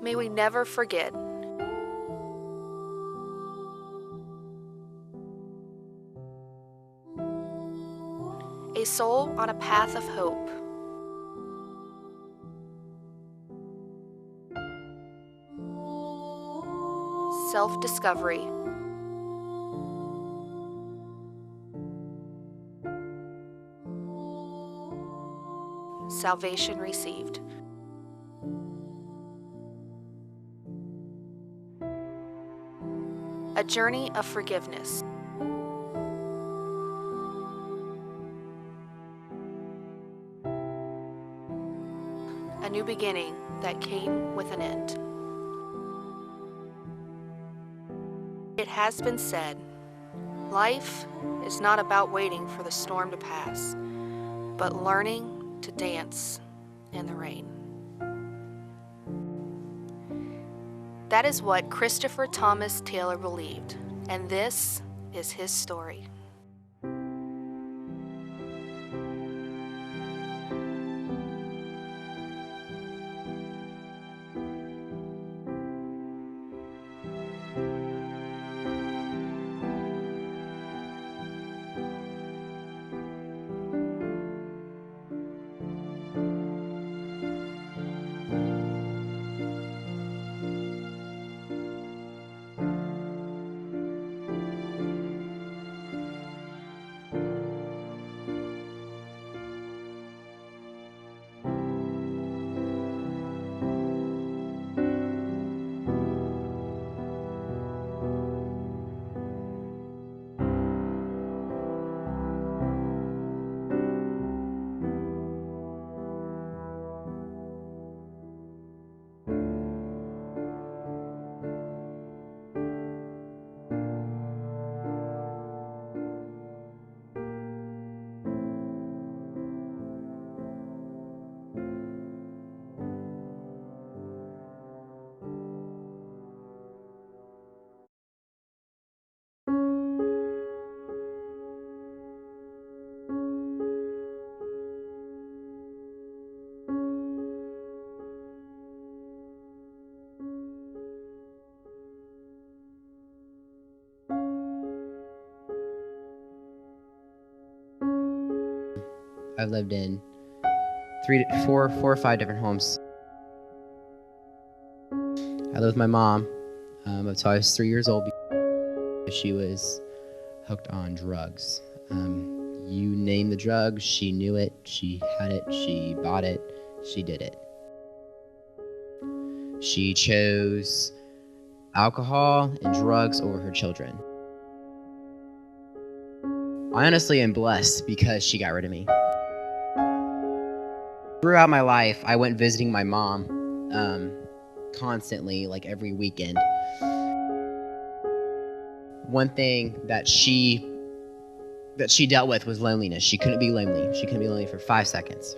May we never forget. A soul on a path of hope. Self-discovery. Salvation received. A journey of forgiveness. A new beginning that came with an end. It has been said, life is not about waiting for the storm to pass, but learning to dance in the rain. That is what Christopher Thomas Taylor believed, and this is his story. I've lived in four or five different homes. I lived with my mom until I was 3 years old because she was hooked on drugs. You name the drug, she knew it, she had it, she bought it, she did it. She chose alcohol and drugs over her children. I honestly am blessed because she got rid of me. Throughout my life, I went visiting my mom constantly, like every weekend. One thing that she dealt with was loneliness. She couldn't be lonely. She couldn't be lonely for 5 seconds.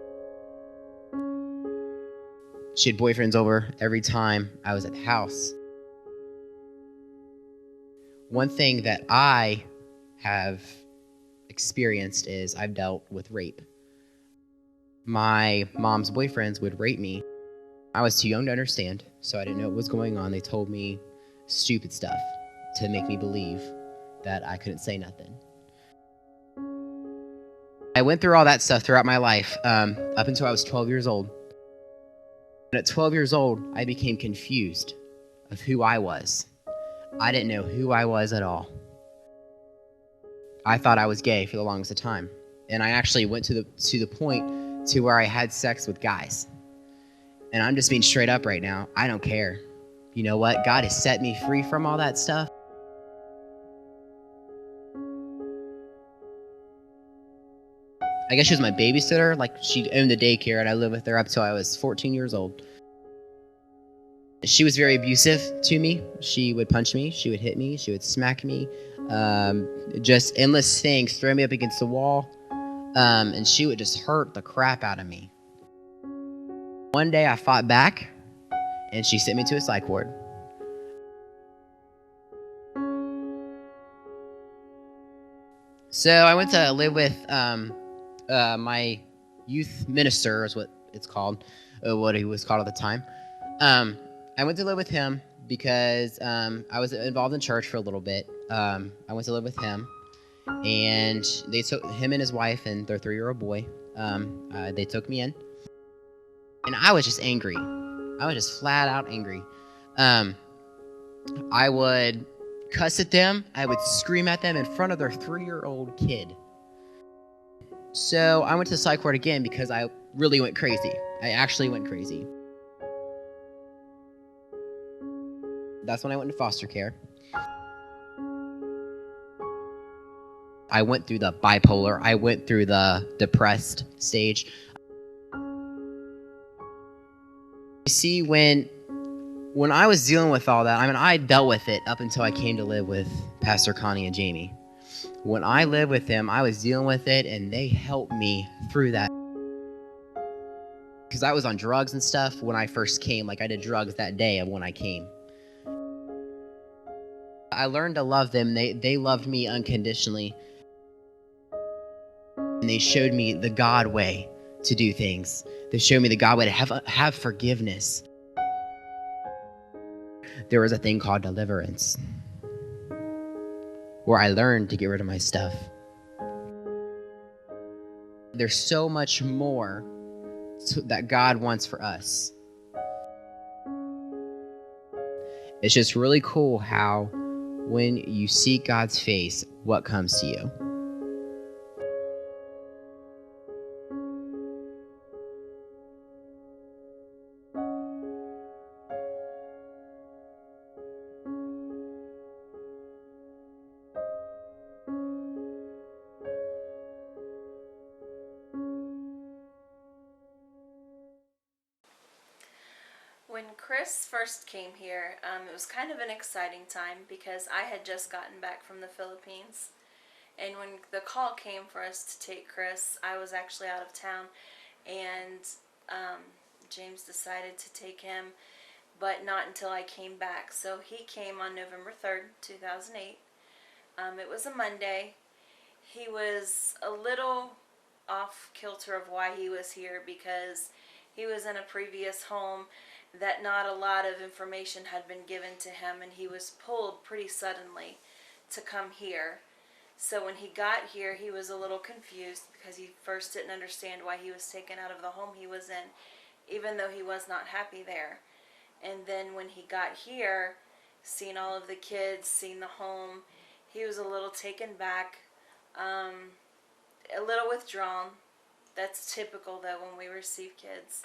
She had boyfriends over every time I was at the house. One thing that I have experienced is I've dealt with rape. My mom's boyfriends would rape me. I was too young to understand, so I didn't know what was going on. They told me stupid stuff to make me believe that I couldn't say nothing. I went through all that stuff throughout my life up until I was 12 years old. And at 12 years old, I became confused of who I was. I didn't know who I was at all. I thought I was gay for the longest of time. And I actually went to the point to where I had sex with guys. And I'm just being straight up right now. I don't care. You know what? God has set me free from all that stuff. I guess she was my babysitter. Like, she owned the daycare, and I lived with her up till I was 14 years old. She was very abusive to me. She would punch me. She would hit me. She would smack me. Just endless things, throw me up against the wall. And she would just hurt the crap out of me. One day I fought back, and she sent me to a psych ward. So I went to live with my youth minister, is what it's called, what he was called at the time. I went to live with him because I was involved in church for a little bit. I went to live with him, and they took him and his wife and their 3-year-old boy. They took me in, and I was just angry. I was just flat out angry. Um, I would cuss at them. I would scream at them in front of their 3-year-old kid. So I went to the psych ward again because I really went crazy. I actually went crazy. That's when I went into foster care. I went through the bipolar. I went through the depressed stage. You see, when I was dealing with all that, I mean, I dealt with it up until I came to live with Pastor Connie and Jamie. When I lived with them, I was dealing with it, and they helped me through that. Because I was on drugs and stuff when I first came. Like, I did drugs that day of when I came. I learned to love them. They loved me unconditionally. And they showed me the God way to do things. They showed me the God way to have forgiveness. There was a thing called deliverance, where I learned to get rid of my stuff. There's so much more that God wants for us. It's just really cool how when you seek God's face, what comes to you. When Chris first came here, it was kind of an exciting time because I had just gotten back from the Philippines. And when the call came for us to take Chris, I was actually out of town, and James decided to take him, but not until I came back. So he came on November 3rd, 2008. It was a Monday. He was a little off kilter of why he was here because he was in a previous home that not a lot of information had been given to him, and he was pulled pretty suddenly to come here. So when he got here, he was a little confused because he first didn't understand why he was taken out of the home he was in, even though he was not happy there. And then when he got here, seeing all of the kids, seeing the home, he was a little taken back, a little withdrawn. That's typical though when we receive kids.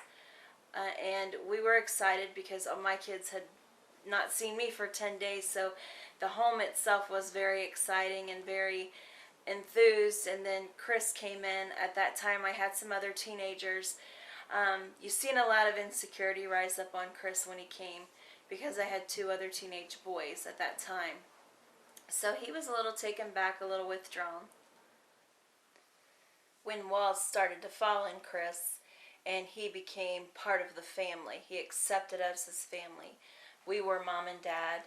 And we were excited because my kids had not seen me for 10 days, so the home itself was very exciting and very enthused. And then Chris came in. At that time I had some other teenagers. You've seen a lot of insecurity rise up on Chris when he came because I had 2 other teenage boys at that time. So he was a little taken back, a little withdrawn. When walls started to fall in Chris, and he became part of the family. He accepted us as family. We were mom and dad.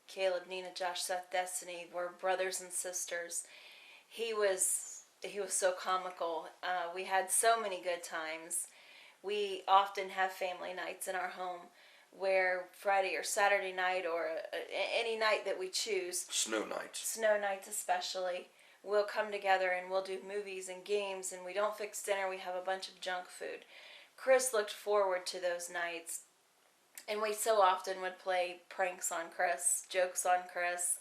Caleb, Nina, Josh, Seth, Destiny were brothers and sisters. He was so comical. We had so many good times. We often have family nights in our home where Friday or Saturday night or any night that we choose. Snow nights. Snow nights especially. We'll come together and we'll do movies and games, and we don't fix dinner. We have a bunch of junk food. Chris looked forward to those nights, and we so often would play pranks on Chris, jokes on Chris.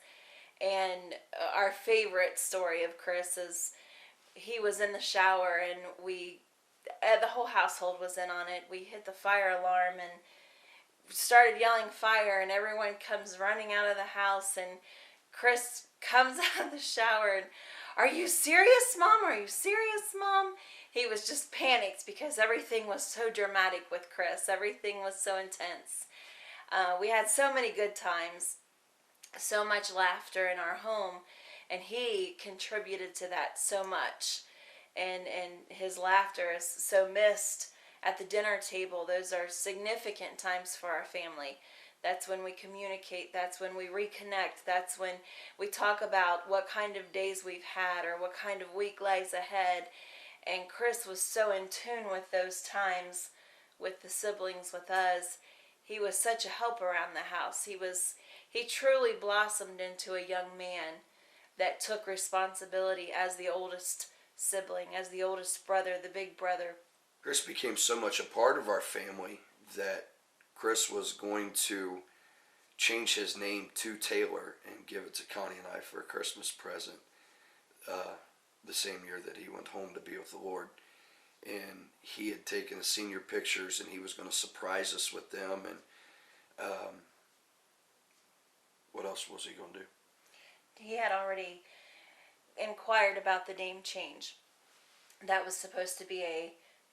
And our favorite story of Chris is he was in the shower, and the whole household was in on it. We hit the fire alarm and started yelling fire, and everyone comes running out of the house, and Chris comes out of the shower and, "Are you serious, Mom? Are you serious, Mom?" He was just panicked because everything was so dramatic with Chris. Everything was so intense. We had so many good times, so much laughter in our home, and he contributed to that so much. And his laughter is so missed at the dinner table. Those are significant times for our family. That's when we communicate. That's when we reconnect. That's when we talk about what kind of days we've had or what kind of week lies ahead. Chris was so in tune with those times with the siblings, with us. he was such a help around the house. He truly blossomed into a young man that took responsibility as the oldest sibling, as the oldest brother, the big brother. Chris became so much a part of our family that Chris was going to change his name to Taylor and give it to Connie and I for a Christmas present the same year that he went home to be with the Lord. And he had taken the senior pictures and he was going to surprise us with them. And what else was he going to do? He had already inquired about the name change. That was supposed to be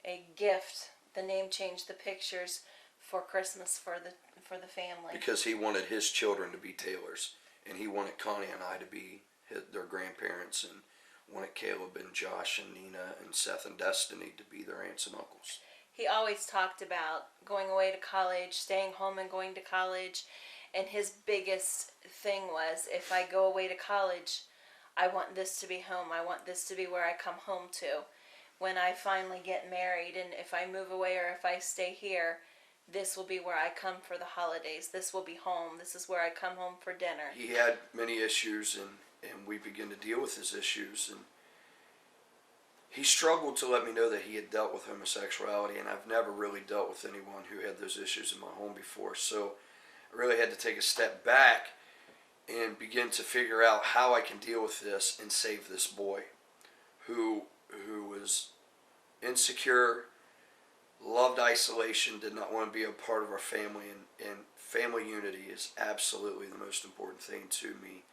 a gift. The name change, the pictures for Christmas for the family. Because he wanted his children to be Taylors, and he wanted Connie and I to be their grandparents, and wanted Caleb and Josh and Nina and Seth and Destiny to be their aunts and uncles. He always talked about going away to college, staying home and going to college, and his biggest thing was, if I go away to college, I want this to be home. I want this to be where I come home to. When I finally get married, and if I move away or if I stay here, this will be where I come for the holidays. This will be home. This is where I come home for dinner. He had many issues, and we began to deal with his issues. And he struggled to let me know that he had dealt with homosexuality, and I've never really dealt with anyone who had those issues in my home before. So I really had to take a step back and begin to figure out how I can deal with this and save this boy who was insecure, loved isolation, did not want to be a part of our family, and family unity is absolutely the most important thing to me.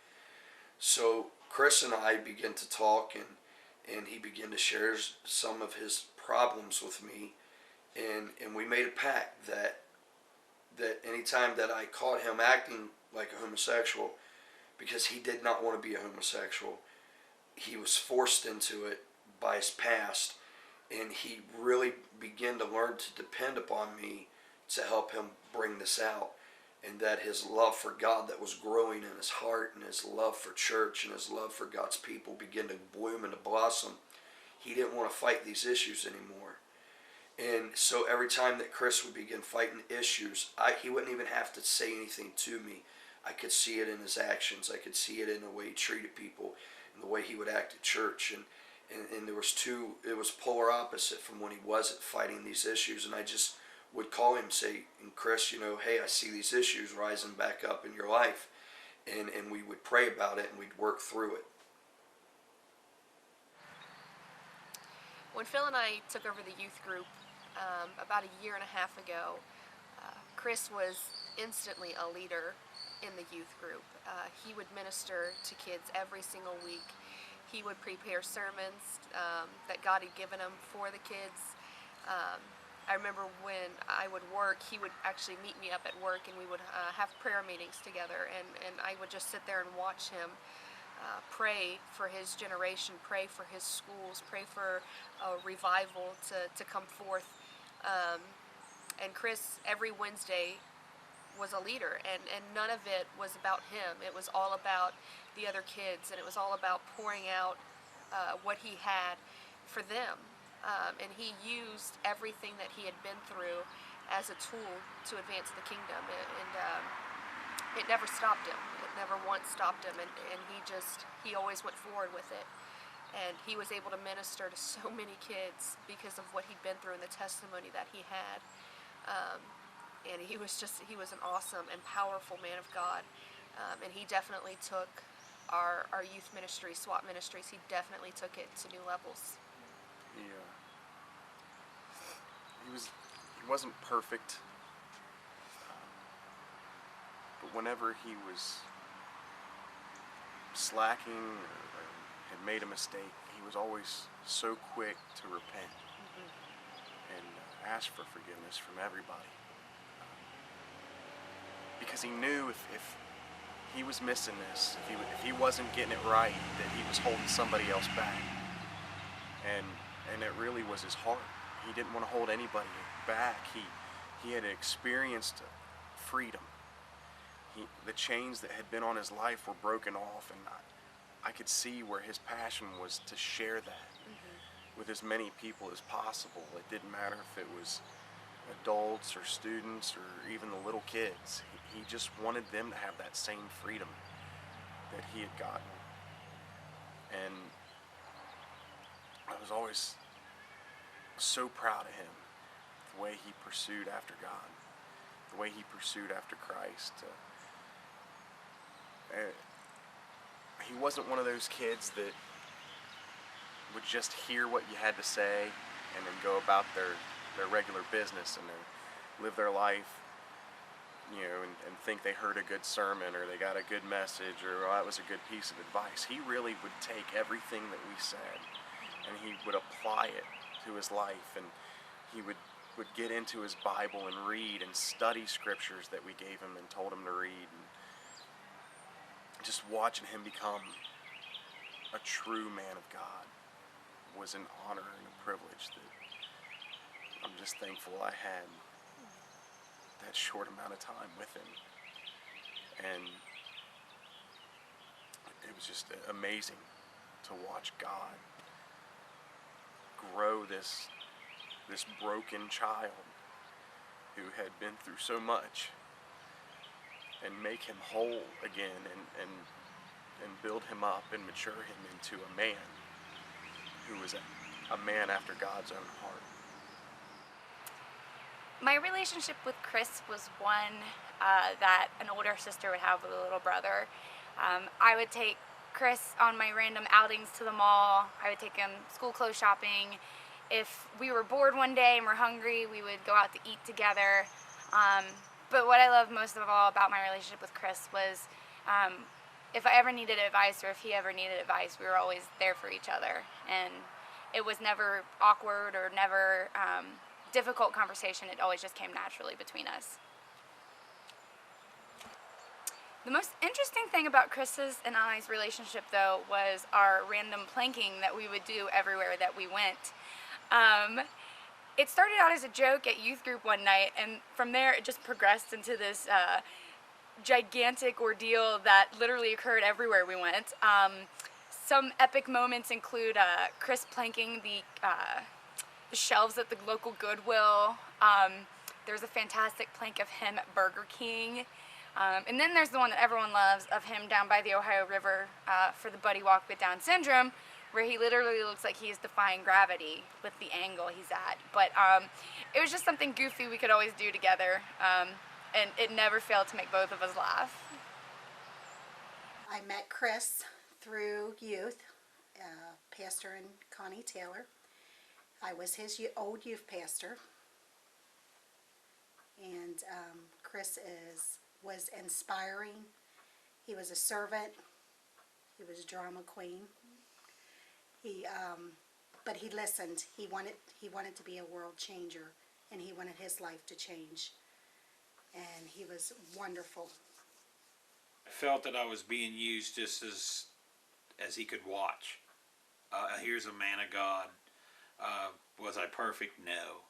So Chris and I began to talk, and he began to share some of his problems with me, and we made a pact that anytime that I caught him acting like a homosexual, because he did not want to be a homosexual, he was forced into it by his past, and he really began to learn to depend upon me to help him bring this out, and that his love for God that was growing in his heart, and his love for church and his love for God's people began to bloom and to blossom. He didn't want to fight these issues anymore. And so every time that Chris would begin fighting issues, he wouldn't even have to say anything to me. I could see it in his actions. I could see it in the way he treated people and the way he would act at church. And it was polar opposite from when he wasn't fighting these issues. And I just would call him and say, Chris, hey, I see these issues rising back up in your life. And we would pray about it and we'd work through it. When Phil and I took over the youth group about a year and a half ago, Chris was instantly a leader in the youth group. He would minister to kids every single week. He would prepare sermons that God had given him for the kids. I remember when I would work, he would actually meet me up at work, and we would have prayer meetings together, and I would just sit there and watch him pray for his generation, pray for his schools, pray for a revival to come forth. And Chris, every Wednesday, was a leader, and none of it was about him. It was all about the other kids, and it was all about pouring out what he had for them. And he used everything that he had been through as a tool to advance the kingdom, and it never stopped him. It never once stopped him, and he always went forward with it. And he was able to minister to so many kids because of what he'd been through and the testimony that he had. And he was an awesome and powerful man of God. And he definitely took our youth ministry, SWAT ministries, he definitely took it to new levels. He wasn't perfect, but whenever he was slacking or had made a mistake, he was always so quick to repent and ask for forgiveness from everybody. Because he knew if he was missing this, if he wasn't getting it right, that he was holding somebody else back. And it really was his heart. He didn't want to hold anybody back. He had experienced freedom. The chains that had been on his life were broken off, and I could see where his passion was to share that with as many people as possible. It didn't matter if it was adults or students or even the little kids. He just wanted them to have that same freedom that he had gotten. And I was always so proud of him, the way he pursued after God, the way he pursued after Christ. He wasn't one of those kids that would just hear what you had to say and then go about their regular business and live their life, and think they heard a good sermon or they got a good message or that was a good piece of advice. He really would take everything that we said and he would apply it to his life, and he would get into his Bible and read and study scriptures that we gave him and told him to read. And just watching him become a true man of God was an honor and a privilege that I'm just thankful I had that short amount of time with him. And it was just amazing to watch God grow this broken child who had been through so much and make him whole again and build him up and mature him into a man who was a man after God's own heart. My relationship with Chris was one that an older sister would have with a little brother. I would take Chris on my random outings to the mall. I would take him school clothes shopping. If we were bored one day and we're hungry, we would go out to eat together. But what I love most of all about my relationship with Chris was if I ever needed advice or if he ever needed advice, we were always there for each other. And it was never awkward or never difficult conversation. It always just came naturally between us. The most interesting thing about Chris's and I's relationship, though, was our random planking that we would do everywhere that we went. It started out as a joke at youth group one night, and from there it just progressed into this gigantic ordeal that literally occurred everywhere we went. Some epic moments include Chris planking the shelves at the local Goodwill. There's a fantastic plank of him at Burger King. And then there's the one that everyone loves of him down by the Ohio River for the Buddy Walk with Down Syndrome, where he literally looks like he's defying gravity with the angle he's at. But it was just something goofy we could always do together, and it never failed to make both of us laugh. I met Chris through youth, Pastor and Connie Taylor. I was his old youth pastor, and Chris was inspiring. He was a servant. He was a drama queen. But he listened. He wanted to be a world changer, and he wanted his life to change. And he was wonderful. I felt that I was being used just as he could watch. Here's a man of God. Was I perfect? No.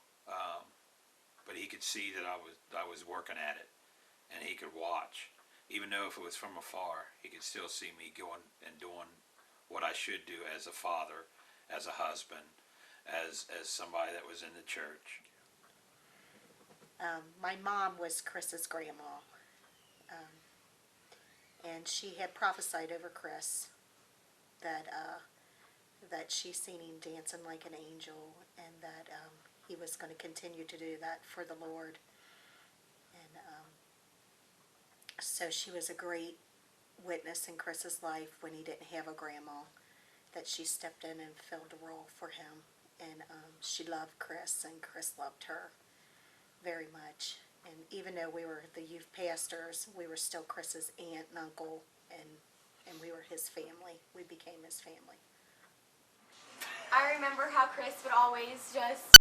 But he could see that I was working at it, and he could watch. Even though if it was from afar, he could still see me going and doing what I should do as a father, as a husband, as somebody that was in the church. My mom was Chris's grandma, and she had prophesied over Chris that she seen him dancing like an angel, and that he was going to continue to do that for the Lord. And so she was a great witness in Chris's life when he didn't have a grandma, that she stepped in and filled a role for him. And she loved Chris, and Chris loved her very much. And even though we were the youth pastors, we were still Chris's aunt and uncle, and we were his family. We became his family. I remember how Chris would always just